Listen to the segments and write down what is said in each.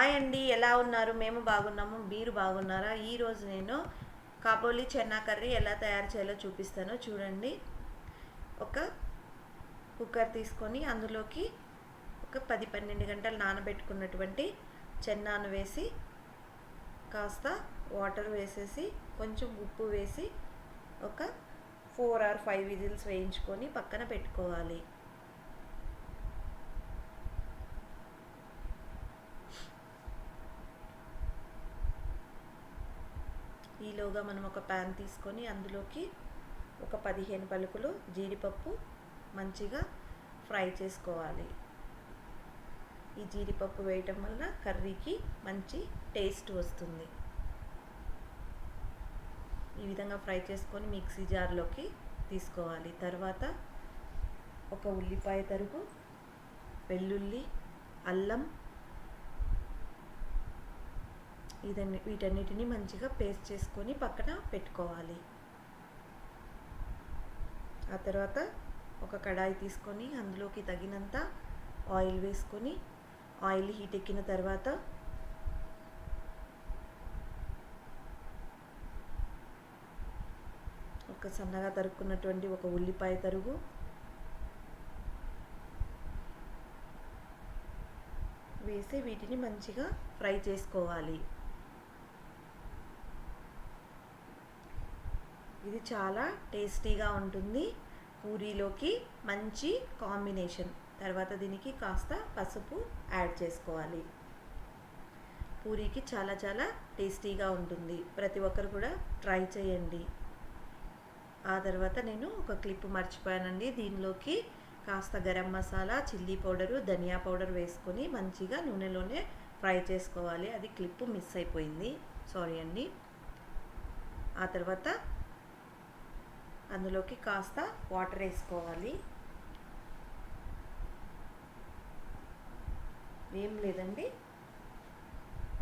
Hi అండి, ఎలా ఉన్నారు? మేము బాగున్నాము. మీరు బాగున్నారా? ఈరోజు నేను కాబోలి చెన్నా కర్రీ ఎలా తయారు చేయాలో చూపిస్తాను. చూడండి. ఒక కుక్కర్ తీసుకొని అందులోకి ఒక 10-12 గంటలు నానబెట్టుకున్నటువంటి చెన్నాను వేసి కాస్త వాటర్ వేసేసి కొంచెం ఉప్పు వేసి ఒక 4 or 5 విజిల్స్ వేయించుకొని పక్కన పెట్టుకోవాలి. ఈలోగా మనం ఒక ప్యాన్ తీసుకొని అందులోకి ఒక 15 పలుకులు జీడిపప్పు మంచిగా ఫ్రై చేసుకోవాలి. ఈ జీడిపప్పు వేయటం వల్ల కర్రీకి మంచి టేస్ట్ వస్తుంది. ఈ విధంగా ఫ్రై చేసుకొని మిక్సీ జార్లోకి తీసుకోవాలి. తర్వాత ఒక ఉల్లిపాయ తరుగు, వెల్లుల్లి, అల్లం వీటన్నిటిని మంచిగా పేస్ట్ చేసుకొని పక్కన పెట్టుకోవాలి. ఆ తర్వాత ఒక కడాయి తీసుకొని అందులోకి తగినంత ఆయిల్ వేసుకొని ఆయిల్ హీట్ ఎక్కిన తర్వాత ఒక సన్నగా తరుక్కున్నటువంటి ఒక ఉల్లిపాయ తరుగు, వేసి వీటిని మంచిగా ఫ్రై చేసుకోవాలి. ఇది చాలా టేస్టీగా ఉంటుంది. పూరీలోకి మంచి కాంబినేషన్. తర్వాత దీనికి కాస్త పసుపు యాడ్ చేసుకోవాలి. పూరీకి చాలా చాలా టేస్టీగా ఉంటుంది. ప్రతి ఒక్కరు కూడా ట్రై చేయండి. ఆ తర్వాత నేను ఒక క్లిప్ మర్చిపోయానండి. దీనిలోకి కాస్త గరం మసాలా, చిల్లీ పౌడరు, ధనియా పౌడర్ వేసుకొని మంచిగా నూనెలోనే ఫ్రై చేసుకోవాలి. అది క్లిప్ మిస్ అయిపోయింది, సారీ అండి. ఆ తర్వాత అందులోకి కాస్త వాటర్ వేసుకోవాలి. ఏం లేదండి,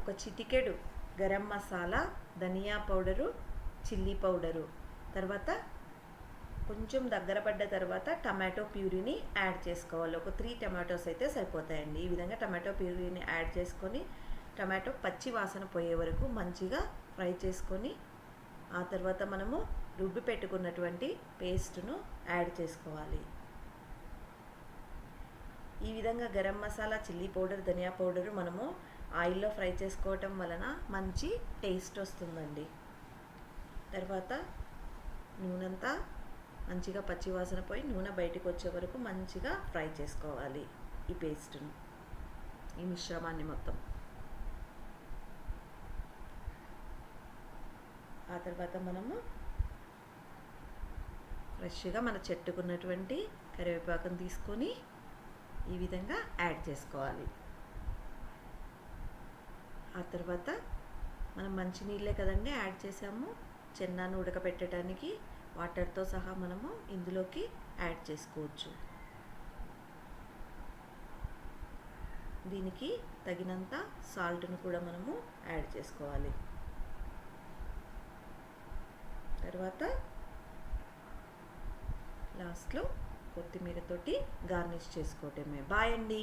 ఒక చిటికెడు గరం మసాలా, ధనియా పౌడరు, చిల్లీ పౌడరు, తర్వాత కొంచెం దగ్గర పడ్డ తర్వాత టమాటో ప్యూరీని యాడ్ చేసుకోవాలి. ఒక 3 టమాటోస్ అయితే సరిపోతాయండి. ఈ విధంగా టమాటో ప్యూరీని యాడ్ చేసుకొని టమాటో పచ్చి వాసన పోయే వరకు మంచిగా ఫ్రై చేసుకొని ఆ తర్వాత మనము రుబ్బి పెట్టుకున్నటువంటి పేస్ట్ను యాడ్ చేసుకోవాలి. ఈ విధంగా గరం మసాలా, చిల్లీ పౌడర్, ధనియా పౌడరు మనము ఆయిల్లో ఫ్రై చేసుకోవటం వలన మంచి టేస్ట్ వస్తుందండి. తర్వాత నూనెంతా మంచిగా పచ్చివాసన పోయి నూనె బయటకు వచ్చే వరకు మంచిగా ఫ్రై చేసుకోవాలి ఈ పేస్ట్ను, ఈ మిశ్రమాన్ని మొత్తం. ఆ తర్వాత మనము ఫ్రెష్గా మన చెట్టుకున్నటువంటి కరివేపాకును తీసుకొని ఈ విధంగా యాడ్ చేసుకోవాలి. ఆ తర్వాత మనం మంచినీళ్ళే కదండి యాడ్ చేసాము. చెన్నాను ఉడకపెట్టడానికి వాటర్తో సహా మనము ఇందులోకి యాడ్ చేసుకోవచ్చు. దీనికి తగినంత సాల్ట్ను కూడా మనము యాడ్ చేసుకోవాలి. తర్వాత లాస్ట్లో కొత్తిమీరతోటి గార్నిష్ చేసుకోవటమే. బాయ్ అండి.